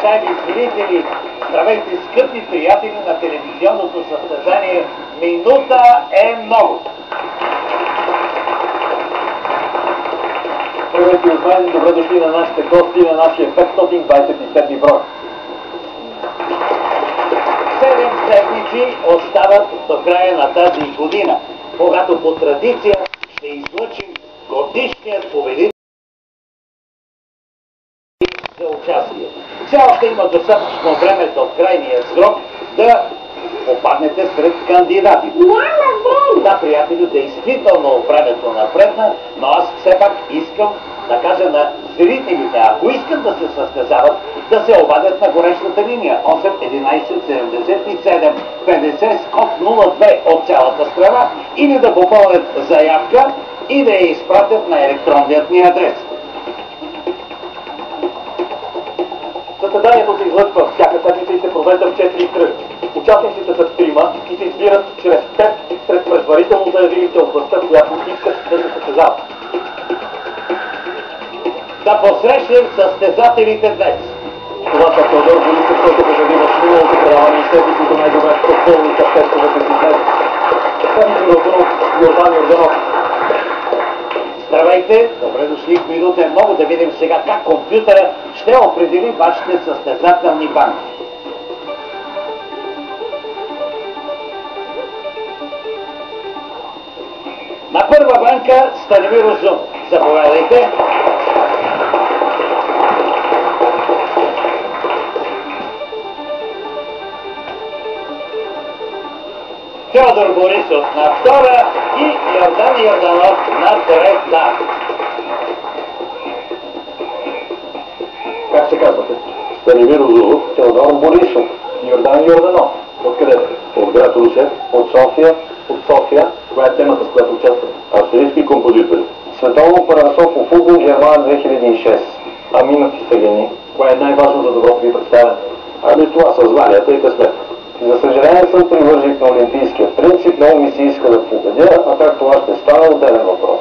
уважаеми зрители! Здравейте, скъпи приятели на телевизионното състезание "Минута е много". Здравейте от мен, добре дошли на нашите гости на нашия 527 брой. 7 седмици остават до края на тази година, когато по традиция ще излъчим годишният победител за участие. Все още има достатъчно време до крайния срок да попаднете сред кандидатите. Да, приятели, действително времето напредна, но аз все пак искам да кажа на зрителите, ако искат да се състезават, да се обадят на горещата линия 8 11 77 50 скок 02 от цялата страна или да попълнят заявка и да я изпратят на електронният ни адрес. Състезанието се излъчва всяка седмица и се провежда в 4 кръга. Участниците са трима и се избират чрез 5 сред предварително заявилите областта, която искат да се състезават. Да посрещнем състезателите днес. Това са Теодор Борисов, който победи в миналото предаване и тези, които най-добре попълниха тестовете си днес. Стефан Мирослав, Йордан Йорданов. Здравейте, добре дошли в "Минута е много", да видим сега как компютъра ще определи вашите състезателни банки. На първа банка Станимир Узунов. Заповядайте. Теодор Борисов на втора и Йордан Йорданов на трета. Как се казвате? Станимир Узунов, Теодор Борисов, Йордан Йорданов. Откъде? от град Русе. От София. От София. Коя е темата, с която участвате? Австрийски композитори. Световно първенство по футбол Германия 2006. Амина Фисагени. Кое е най-важно за доброто ви представяне? Ами това са званията и късмет. За съжаление съм привърженик на олимпийския принцип, много ми се иска да победя, а как това ще стане, отделен въпрос.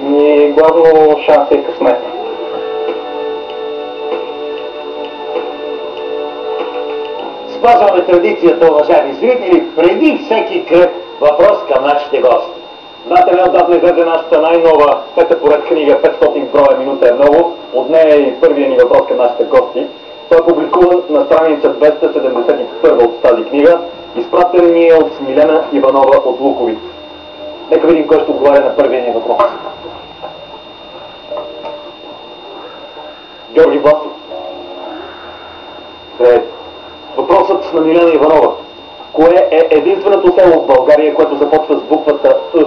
И главно шанса и късмет. Спазваме традицията, уважаеми зрители, преди всеки кръг въпрос към нашите гости. Знаете ли, отдавна излезе нашата най-нова пета поред книга 500 броя "Минута е много". От нея е и първият ни въпрос към нашите гости. Той е публикуван на страница 271 от тази книга. Изпратен ни е от Милена Иванова от Луковит. Нека видим кой ще отговаря на първия ни въпрос. Георги Власов. Въпросът на Милена Иванова. Кое е единственото село в България, което започва с буквата Ъ?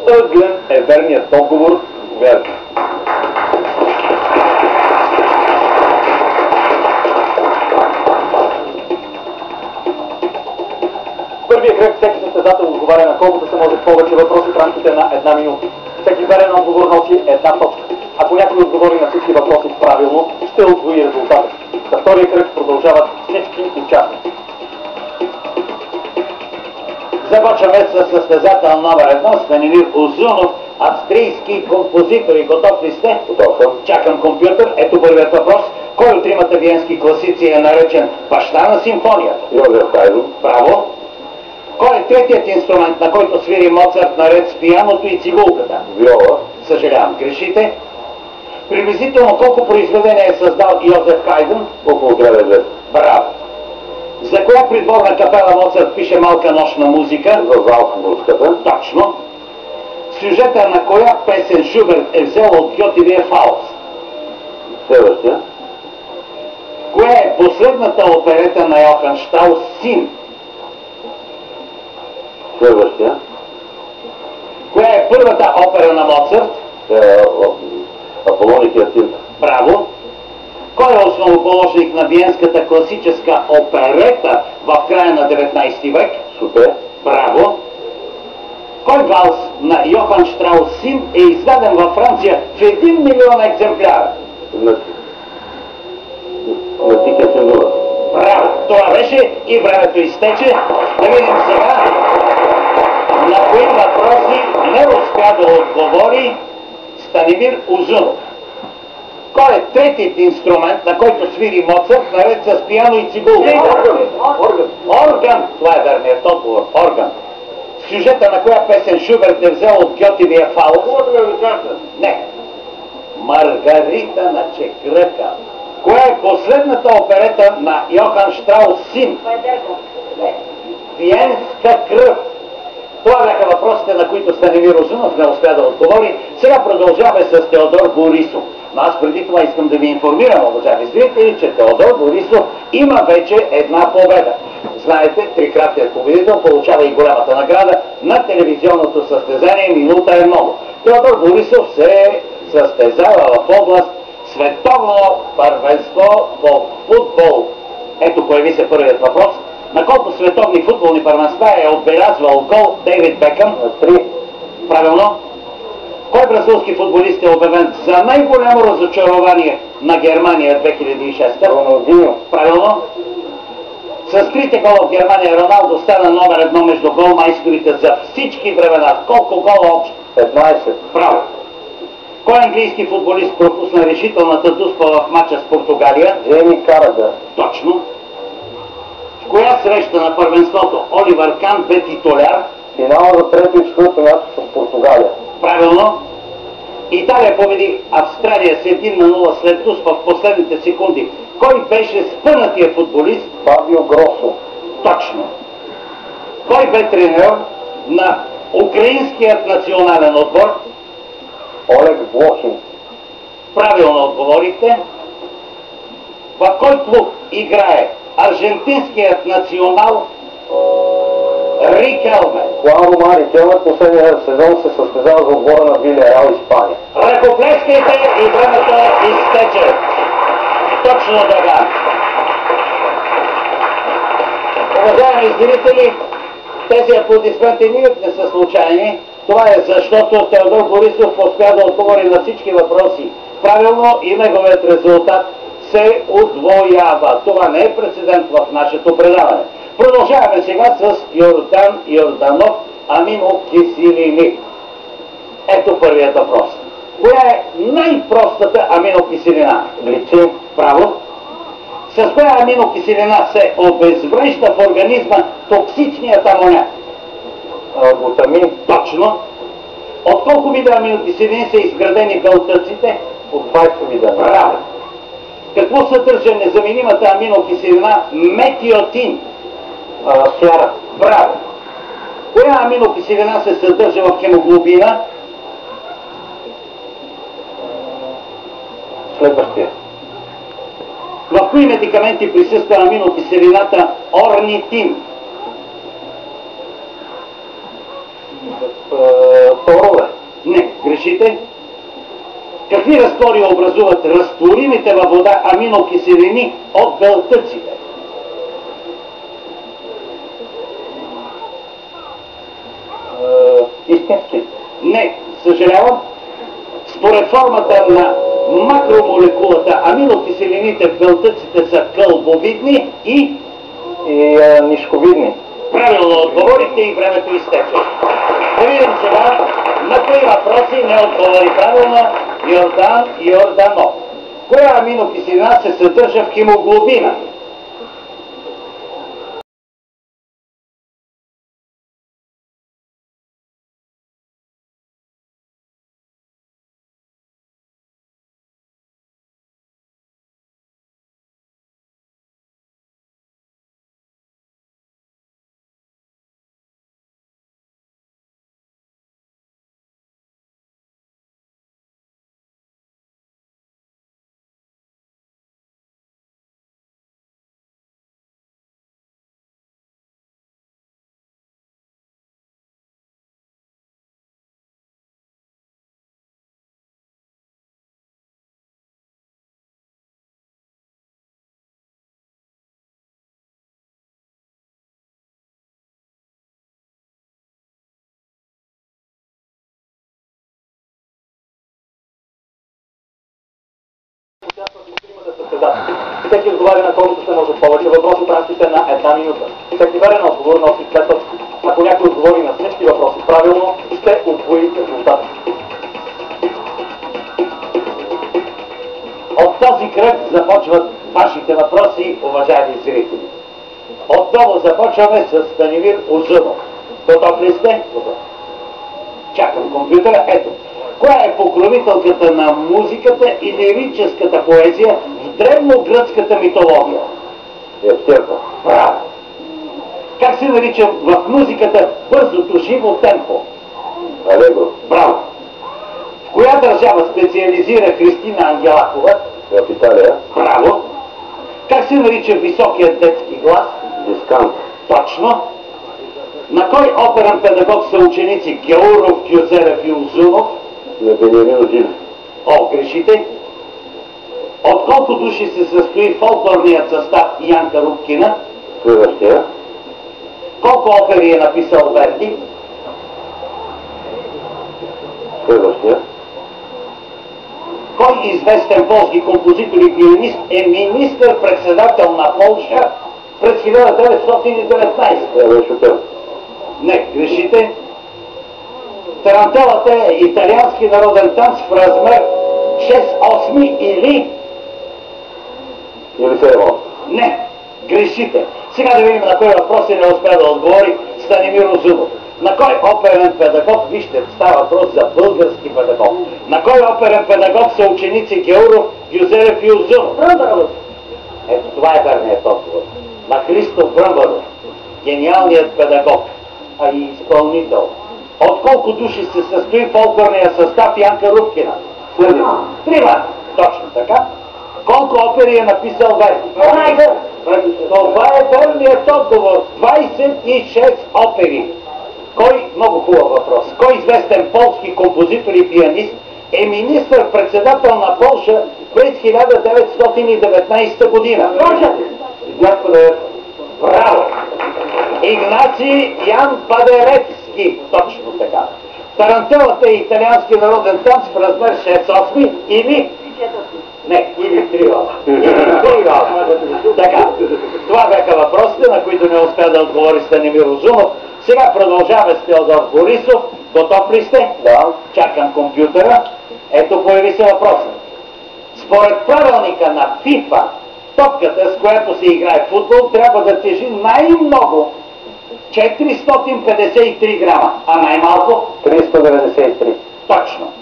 Ъглен е верният отговор. Верно. Първият кръг всеки състезател отговаря на колкото се може повече въпроси в рамките на 1 минута. Всеки верен отговор носи 1 точка. Ако някой отговори на всички въпроси правилно, ще удвои резултата. За втория кръг продължават всички участници. Започваме с състезател номер 1, Станимир Узунов, австрийски композитори. Готов ли сте? Готов съм. Чакам компютър. Ето първият въпрос. Кой от тримата виенски класици е наречен баща на симфонията? Йозеф Хайдн. Браво! Кой е третият инструмент, на който свири Моцарт наред с пианото и цигулката? Виола. Съжалявам, грешите. Приблизително колко произведения е създал Йозеф Хайдн? Около 1200. Браво! За коя придворна капела Моцарт пише "Малка нощна музика"? За Залцбургската. Точно. Сюжета на коя песен Шуберт е взел от Гьотевия "Фауст"? Следващия. Коя е последната оперета на Йохан Штраус "Син"? Следващия. Коя е първата опера на Моцарт? Аполон и Хиацинта. Браво! Кой е основоположник на виенската класическа оперета в края на 19 век? Супер. Браво! Кой валс на Йохан Штраус "Син" е издаден във Франция в 1 милион екземпляра? На Тихия Синдура. Браво! Това беше и времето изтече. Да видим сега На кои въпроси не успя да отговори Станимир Узунов? Кой е третият инструмент, на който свири Моцарт, наред с пиано и цигулка? Орган! Това е верният отговор. Орган. Сюжета на коя песен Шуберт е взел от Гьотевия Фауст? Не. Маргарита на Чекръка. Коя е последната оперета на Йохан Штраус син? Не. Виенска кръв. Това бяха въпросите, на които Станимир Узунов не успя да отговори. Сега продължаваме с Теодор Борисов. Но аз преди това искам да ви информирам, уважаеми зрители, че Теодор Борисов има вече една победа. Знаете, трикратният победител получава и голямата награда на телевизионното състезание "Минута е много". Теодор Борисов се състезава в област световно първенство по футбол. Ето, появи се първият въпрос. На колко световни футболни първенства е отбелязвал гол Дейвид Бекъм? 3. Правилно. Кой бразилски футболист е обявен за най-голямо разочарование на Германия 2006? Роналдиньо. Правилно. С 3 гола в Германия Роналдо стана номер 1 между голмайсторите за всички времена. Колко гола общо? 15. Право. Кой английски футболист пропусна решителната дуспа в матча с Португалия? Джейми Карагър. Точно. В коя среща на първенството Оливър Кан бе титуляр? Финал за трето и четвърто място с Португалия. Правилно. Италия победи Австралия с 1-0 след дуспа в последните секунди. Кой беше спънатия футболист? Фабио Гросо. Точно. Кой бе тренер на украинският национален отбор? Олег Блохин. Правилно отговорихте. В кой клуб играе аржентинският национал Рикелме? Хуан Роман Рикелме последния сезон се състезава за отбора на Вилиарреал, Испания. Ръкоплескайте и времето изтече. Точно така. Уважаеми зрители, тези аплодисменти никак не са случайни. Това е защото Теодор Борисов успя да отговори на всички въпроси правилно и неговият резултат се удвоява. Това не е прецедент в нашето предаване. Продължаваме сега с Йордан Йорданов, аминокиселини. Ето първият въпрос. Коя е най-простата аминокиселина? Глицин. Право. С коя аминокиселина се обезврежда в организма токсичният амоняк? Глутамин. Точно. От колко вида аминокиселини са изградени белтъците? От 20 вида. Право. Какво съдържа незаменимата аминокиселина метиотин? Сяра. Браво! Коя аминокиселина се съдържа в хемоглобина? Следващия. В кои медикаменти присъства аминокиселината орнитин? Торове. Не, грешите. Какви разтвори образуват разтворимите във вода аминокиселини от белтъците? Истински. Не, съжалявам. Според формата на макромолекулата аминокиселините в белтъците са кълбовидни и нишковидни. правилно отговорихте и времето изтече. Да видим сега на кои въпроси не отговори правилно Йордан Йорданов. Коя аминокиселина се съдържа в хемоглобина? Всеки отговаря на колкото се може повече въпроси в рамките на една минута. Всеки верен отговор носи 5 точки. Ако някой отговори на всички въпроси започваме с Станимир Узунов. Готов ли сте? Готов. Чакам компютъра. Ето. Коя е покровителката на музиката и лирическата поезия в древногръцката митология? Ефтирка. Браво! Как се нарича в музиката бързото живо темпо? Алегро. Браво! В коя държава специализира Христина Ангелакова? В Италия. Браво! Как се нарича високият детски глас? Дискант. Точно! На кой оперен педагог са ученици Георов, Кюзерев и Узунов? На Бениамин Джилев. О, грешите! От колко души се състои фолклорният състав Янка Рубкина? Следващия. Колко опери е написал Верди? Следващия. Кой известен полски композитор и пианист е министър-председател на Полша през 1919? Ервин Шопен. Не, грешите. Тарантелата е италиански народен танц в размер 6/8 или... Или Северо. Не, грешите. Сега да видим на кой въпрос не успя да отговори Станимир Узунов. На кой оперен педагог, вижте, става въпрос за български педагог. На кой оперен педагог са ученици Георов, Гюзелев и Узунов? Ето това е верният отговор. На Христо Бръмбаров, гениалният педагог, а и изпълнител. От колко души се състои фолклорния състав Янка Рубкина? Трима. Точно така. Колко опери е написал Верди? Това е верният отговор. 26 опери. Кой, много хубав въпрос, кой известен полски композитор и пианист е министър-председател на Полша през 1919 година? Браво! Игнаций Ян Падерецки. Точно така. Тарантелата е италиански народен танц в размер 6/8 или... Не, или 3/8. Така, това бяха въпросите, на които не успя да отговори Станимир Узунов. Сега продължаваме с Теодор Борисов. Готов ли сте? Да. Чакам компютъра. Ето, появи се въпросът. Според правилника на ФИФА, топката, с която се играе футбол, трябва да тежи най-много 453 грама, а най-малко 393. точно.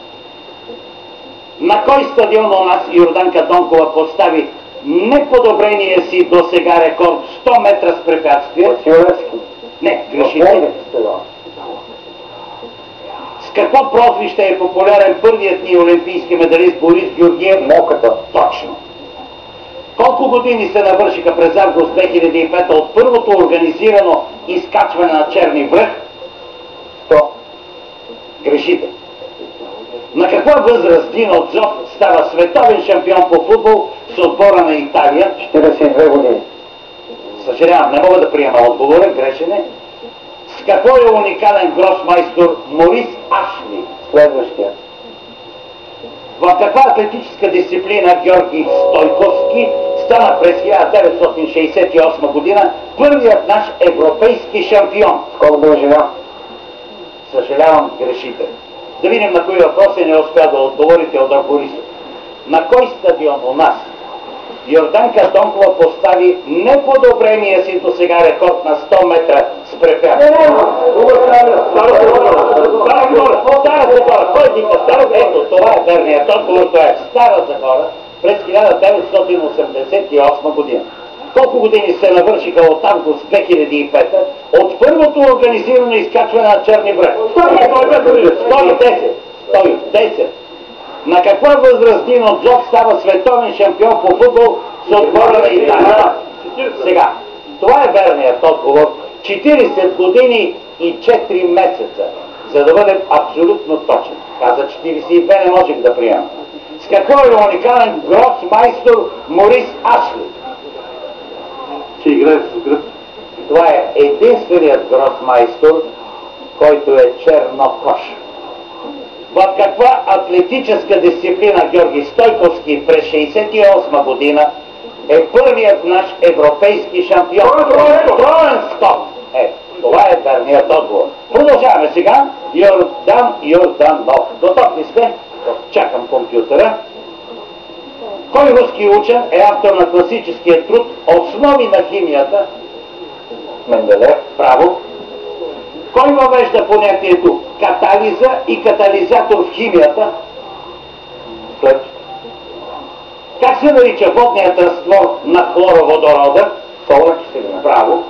На кой стадион у нас Йорданка Донкова постави неподобрения си до сега рекорд 100 метра с препятствие? Василевски. Не, грешите. С какво прозвище е популярен първият ни олимпийски медалист Борис Георгиев? Моката. Точно. Колко години се навършиха през август 2005 от първото организирано изкачване на Черни връх? 100. Грешите. На каква възраст Дино Дзов става световен шампион по футбол с отбора на Италия? 42 години. Съжалявам, не мога да приема отговора, грешен е. С какво е уникален гросмайстор Морис Ашли? Следващия. В каква атлетическа дисциплина Георги Стойковски стана през 1968 година първият наш европейски шампион? Скок дължина. Съжалявам, грешите. Да видим на кои въпроси не успя да отговори Теодор Борисов. На кой стадион у нас Йорданка Донкова постави неподобрения си до сега рекорд на 100 метра с препятствие? Стара Загора. Кой вика Стара? Ето, това е верният отговор. Това е Стара Загора през 1988 година. Колко години се навършиха от август 2005 от първото организирано изкачване на Черни връх? 110. На каква възраст Дино Дзов става световен шампион по футбол с отбора на Италия? Сега, това е верният отговор. 40 години и 4 месеца, за да бъдем абсолютно точен. Каза 42, не можех да приема. С какво е уникален гросмайстор Морис Ашли? Че играе с гръб. Това е единственият гросмайстор, който е чернокош. В каква атлетическа дисциплина Георги Стойковски през 1968 година е първият наш европейски шампион? Троен скок. Това е верният отговор. Продължаваме сега. Йордан Йорданов. Готов ли сте? Чакам компютъра. Кой руски учен е автор на класическия труд "Основи на химията"? Менделеев. Право. Кой въвежда понятието катализа и катализатор в химията? След. Как се нарича водният разтвор на хлороводорода? Солна киселина. Право.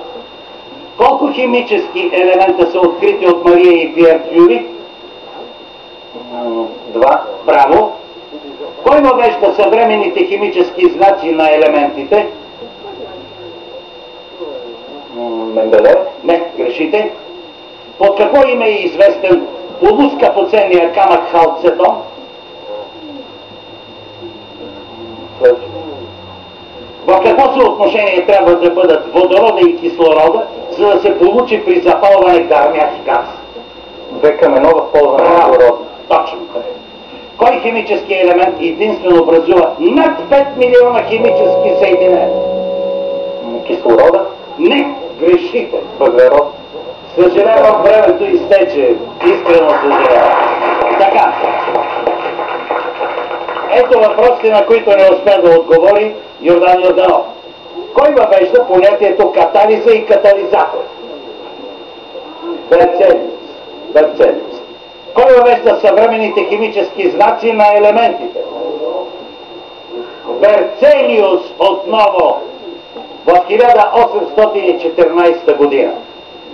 Колко химически елемента са открити от Мария и Пиер Кюри? 2. Право. Кой въвежда съвременните химически знаци на елементите? Менделеев. Не, грешите. Под какво име е известен полускъпоценния камък халцедон? След. В какво съотношение трябва да бъдат водорода и кислорода, за да се получи при запалване гармящ газ? 2 към 1 в полза на водород. Точно. Кой химически елемент единствено образува над 5 милиона химически съединения? Кислорода. Не, грешите. Въглерод. Съжалявам, времето изтече. Искрено съжалявам. Така. Ето въпросите, на които не успя да отговори Йордан Йорданов. Кой въвежда понятието катализа и катализатор? Берцелиус. Кой въвежда съвременните химически знаци на елементите? Берцелиус отново в 1814 година.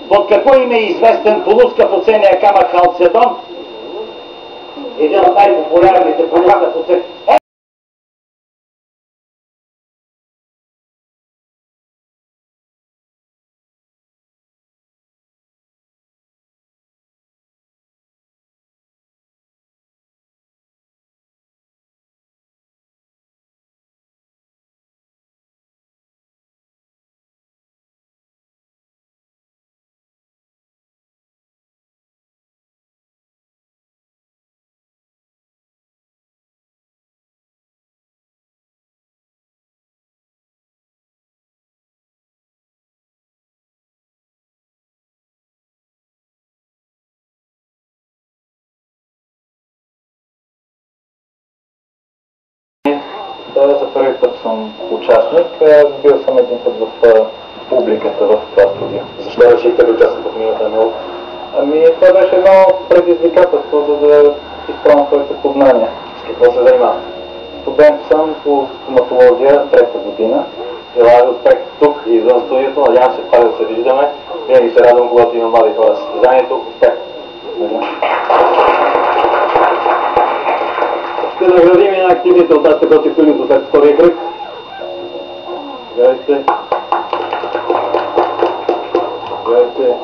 Под какво име е известен полускъпоценния камък халцедон? Един от най-популярните полускъпоценни. За първи път съм участник. Бил съм един път в публиката в това студио. Защо решихте да участвате в миналата минало? Това беше едно предизвикателство, за да изпробвам своите познания. С какво се занимавате? Студент съм по стоматология, 3-та година. Желая ви успех тук и извън студиото. Надявам се пак да се виждаме. Винаги се радвам, когато има млади хора с състезанието. Успех! Ще наградим и на активните от тази гости в студиото след втория кръг. Гледайте. Гледайте.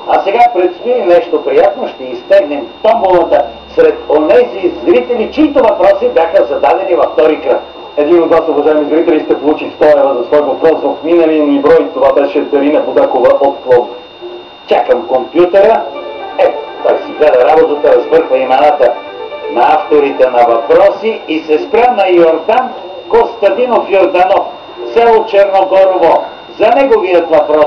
А сега предстои нещо приятно. Ще изтегнем томболата сред онези зрители, чието въпроси бяха зададени във втори кръг. Един от вас, уважаеми зрители, ще получи 100 евро за свой въпрос в миналия ни брой. Това беше Дарина Будакова от Пловдив. Чакам компютъра. Той си гледа работата, разбърква имената на авторите на въпроси и се спря на Йордан Костадинов Йорданов, село Черногорово. За неговият въпрос: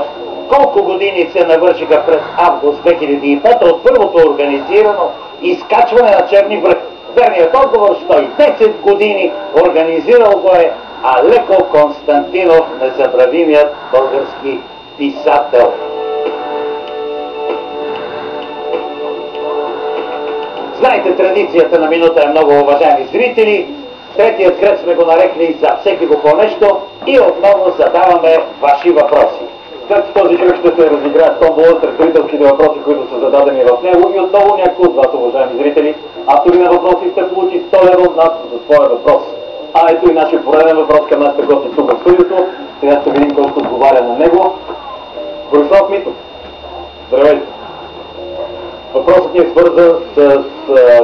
колко години се навършиха през август 2005 от първото организирано изкачване на Черни връх? Верният отговор: 110 години. Организирал го е Алеко Константинов, незабравимият български писател. Знаете, традицията на минута е много, уважаеми зрители. Третият кръг сме го нарекли за всеки го по нещо и отново задаваме ваши въпроси. След този кръг ще се разиграят томбола сред зрителските въпроси, които са зададени в него, и отново някой от вас, уважаеми зрители, автори на въпроси, ще получи 100 евро от нас за своя въпрос. А ето и нашия пореден въпрос към нашите гости тук в студиото. Сега ще видим кой ще отговаря на него. Борислав Митов. Здравейте! Въпросът ни е свързан с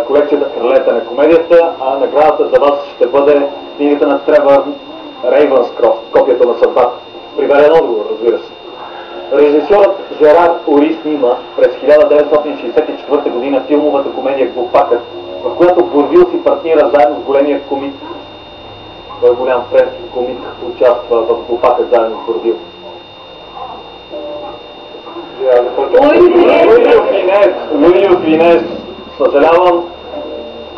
колекцията Кралете на комедията, а наградата за вас ще бъде книгата на Тревър Рейвънскрофт, Копието на съдбата. Приверен отговор, разбира се. Режисьорът Жерар Ори снима през 1964 година филмовата комедия Глупакът, в която Борвил си партнира заедно с големия комик. Той голям френски комик участва в Глупакът заедно с Борвил. Луи Финес, съжалявам.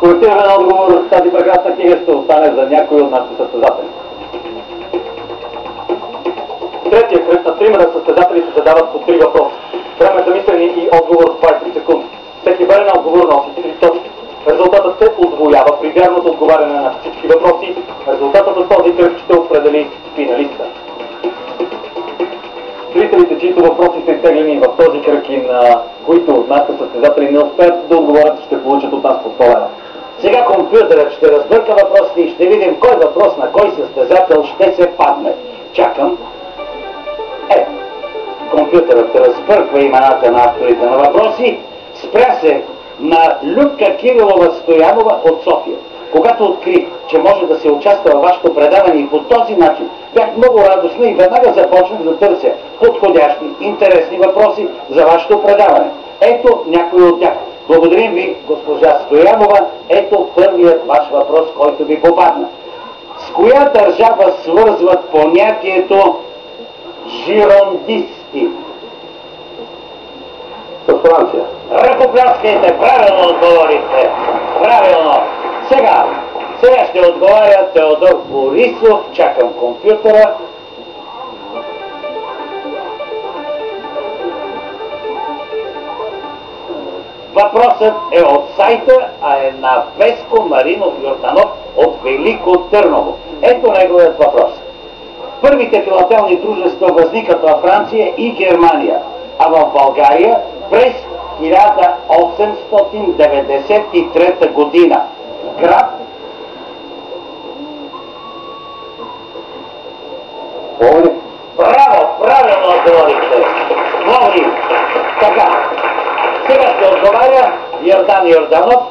Колективен отговор, тази прекрасна книга ще остане за някой от нашите състезатели. третия кръг на тримата състезателите задават по 3 въпроса. Време за мислене и отговор 20 секунди. Всеки верен отговор носи 3 точки. Резултатът се удвоява при вярното отговаряне на всички въпроси. Резултатът от този кръг ще определи финалиста. Зрителите, чието въпроси са изтеглени в този кръг и на които от нашите състезатели не успеят да отговорят, ще получат от нас по 100 лева. Сега компютърът ще разбърка въпросите и ще видим кой въпрос на кой състезател ще се падне. Чакам. Компютърът разбърква имената на авторите на въпроси. Спря се на Любка Кирилова Стоянова от София. Когато открих, че може да се участва във вашето предаване и по този начин, бях много радостна и веднага започнах да търся подходящи, интересни въпроси за вашето предаване. Ето някои от тях. Благодарим ви, госпожа Стоянова. Ето първият ваш въпрос, който ви попадна. С коя държава свързват понятието жирондисти? С Франция. Ръкопляскайте, правилно отговорите. Правилно. Сега ще отговаря Теодор Борисов. Чакам компютъра. Въпросът е от сайта, а е на Веско Маринов Йорданов от Велико Търново. Ето неговият въпрос. Първите филателни дружества възникат във Франция и Германия, а в България през 1893 година. Град Пловдив. Браво! Правилно отговорихте. Пловдив. Така. Сега ще отговаря Йордан Йорданов.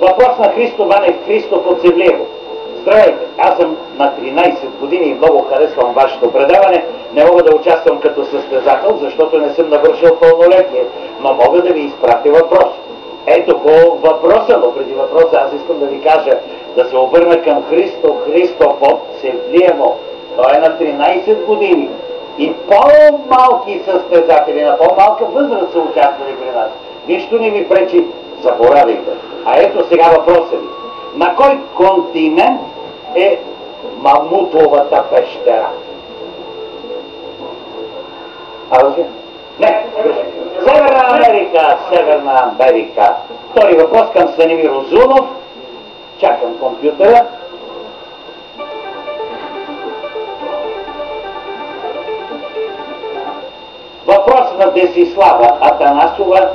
Въпрос на Христо Ванев Христов от Севлиево. Здравейте, аз съм на 13 години и много харесвам вашето предаване. Не мога да участвам като състезател, защото не съм навършил пълнолетие, но мога да ви изпратя въпрос. Ето по въпроса, но преди въпроса аз искам да ви кажа да се обърна към Христо Христов от Севлиево. Той е на 13 години и по-малки състезатели на по-малка възраст са участвали при нас. Нищо не ви пречи, заборавайте. А ето сега въпросът ви. На кой континент е Мамутовата пещера? Азия. Не, Северна Америка, Северна Америка. Втори въпрос към Станимир Озунов. Чакам компютъра. Въпрос на Десислава Атанасова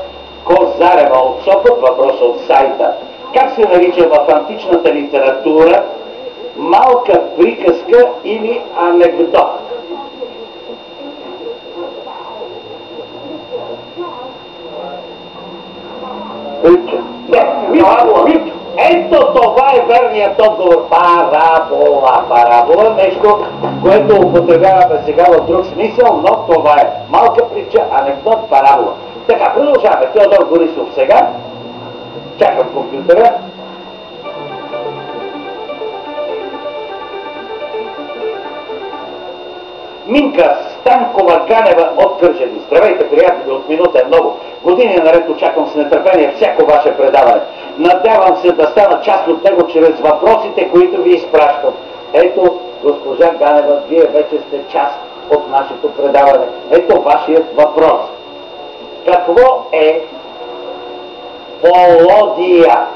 Козарева от Сопот. Въпрос от сайта. Как се нарича в античната литература малка приказка или анекдот? Притча. Не, ето това е верният отговор. Парабола. Парабола, нещо, което употребяваме сега в друг смисъл, но това е малка притча, анекдот, парабола. Така, продължаваме. Теодор Борисов сега. Чакам компютъра. Минка Станкова Ганева от Кърджали. Здравейте, приятели, от минута е много. Години наред очаквам с нетърпение всяко ваше предаване. Надявам се да стана част от него чрез въпросите, които ви изпращам. Ето, госпожа Ганева, вие вече сте част от нашето предаване. Ето вашият въпрос. Какво е полодия?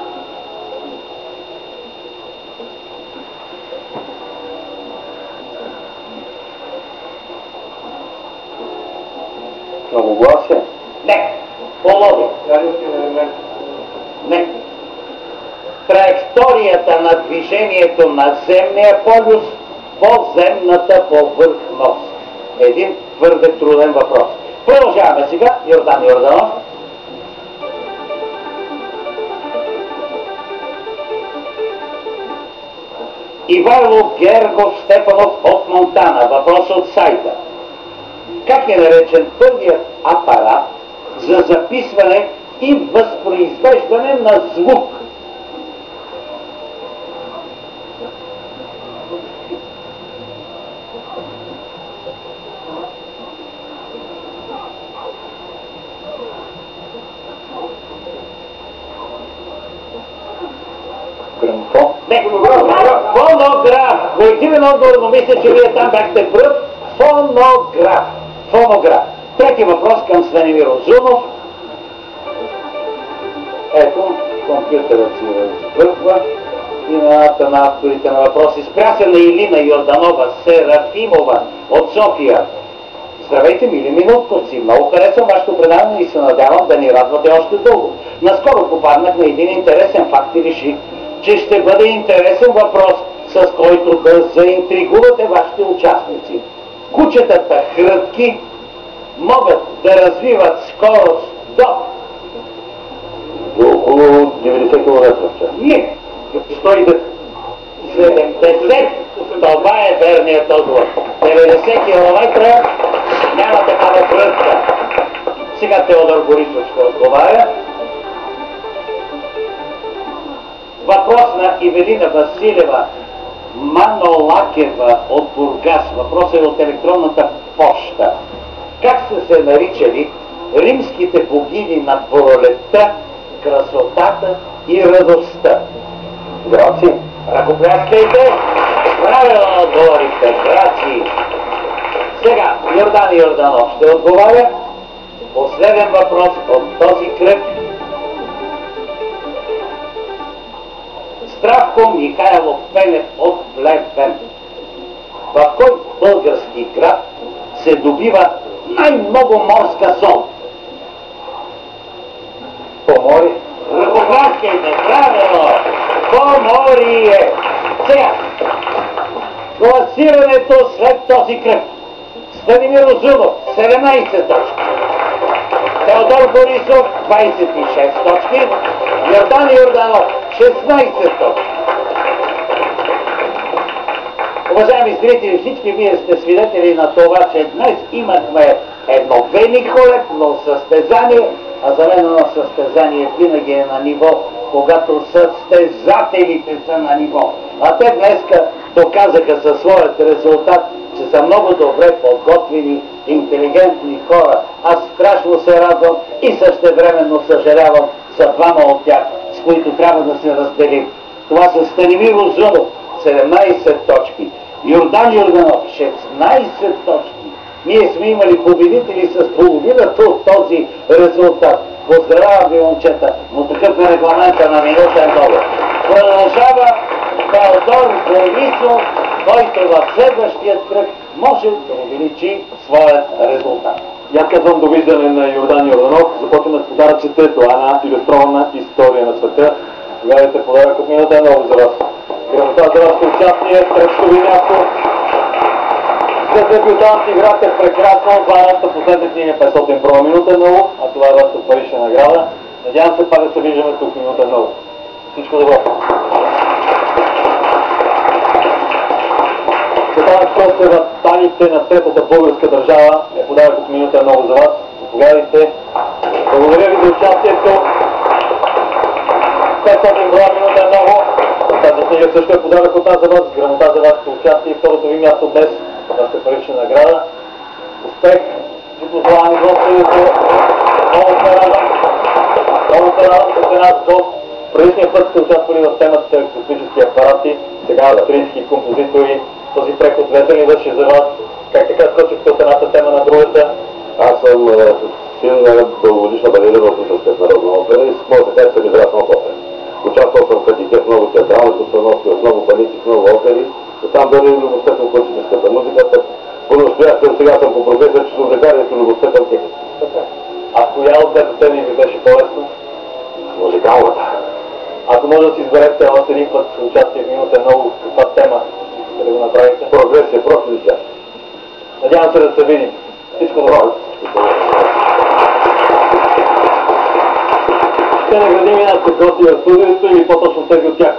Многогласие. Не. Полодия. Не. Траекторията на движението на земния полюс по земната повърхност. Един твърде труден въпрос. Продължаваме сега. Йордан Йорданов. Ивайло Гергов Стефанов от Монтана. Въпрос от сайта. Как е наречен първият апарат за записване и възпроизвеждане на звук? Грамофон. Не, фонограф. Колективен отговор, но мисля, че вие там бяхте пръв. Фонограф. Фонограф. Трети въпрос към Станимир Узунов. Ето, компютърът си разбърква. Имената на авторите на въпроси. Спря се на Илина Йорданова Серафимова от София. Здравейте, мили минутковци! Много харесвам вашето предаване и се надявам да ни радвате още дълго. Наскоро попаднах на един интересен факт и реших, че ще бъде интересен въпрос, с който да заинтригувате вашите участници. Кучетата хрътки могат да развиват скорост до Около 90 км в час. Не, 70. Това е верният отговор. 90 км няма такава хрътка. Сега Теодор Борисов ще отговаря. Въпрос на Ивелина Василева Манолакева от Бургас. Въпросът е от електронната поща. Как са се наричали римските богини на пролетта, красотата и радостта? Граци. Ръкопляскайте! Правилно отговорихте, братци! Сега Йордан Йорданов ще отговаря. Последен въпрос от този кръг. Здравко Михайлов Пенев от Плевен. В кой български град се добива най-много морска сол? Помори. Ръкопляскайте, правилно! Поморие! Сега, класирането след този кръг. Станимир Узунов, 17 точки. Теодор Борисов, 26 точки. Йордан Йорданов, 16 точки. Уважаеми зрители, всички вие сте свидетели на това, че днес имахме едно великолепно състезание, а за мен едно състезание винаги е на ниво, когато състезателите са на ниво. А те днеска доказаха със своят резултат, че са много добре подготвени, интелигентни хора. Аз страшно се радвам и същевременно съжалявам за двама от тях, с които трябва да се разделим. Това са Станимир Узунов, 17 точки. Йордан Йорданов, 16 точки. Ние сме имали победители с половината от този резултат. Поздравявам ви, момчета, но такъв е регламента на минутен договор. Продължава Теодор Борисов, който в следващия кръг може да увеличи своят резултат. И аз казвам довиждане на Йордан Йорданов. Започваме с подаръците. Това е една илюстрована история на света. Гледайте подарък от минута е много за вас. Грамота за вашето участие, срещу ви място. За дебютант играте прекрасно. Това е нашата последна книга 500 броя минута много, а това е вашата парична награда. Надявам се пак да се виждаме тук минута много. Всичко добро! Светанък Костева, таните на третата българска държава е подарък от минута много за вас. Заповядайте. Благодаря ви за участието. 500 броя минута е много. Тази книга също е подарък от нас за вас. Грамота за вашето участие и второто ви място днес. Вашата парична награда. Успех! Ви пожелавам и гостовете. Много се радвам. Много се радвам, че сте наш гост. Предишния път сте участвали в темата електрически апарати. Сега австрийски композитори. Този преход вече ни върши за вас. Как така скочихте от едната тема на другата? Аз съм син на дългогодишна балерина в Русенската народна опера и може да кажа, съм израснал в опера. Участвал съм като дете в много театрални постановки, в много балети, в много опери. Там дори любовта към класическата музика. По-настоящем сега съм по професия, че съм увлеканието любовта към техниката. А коя от двете теми ви беше по-лесно? Музикалната. Ако може да си изберете още един път участие в минута много, каква тема искате да го направите? Прогресия, просто ли тя? Надявам се да се видим. Всичко добро. Ще наградим и нашите гости в студиото или по-точно тези от тях,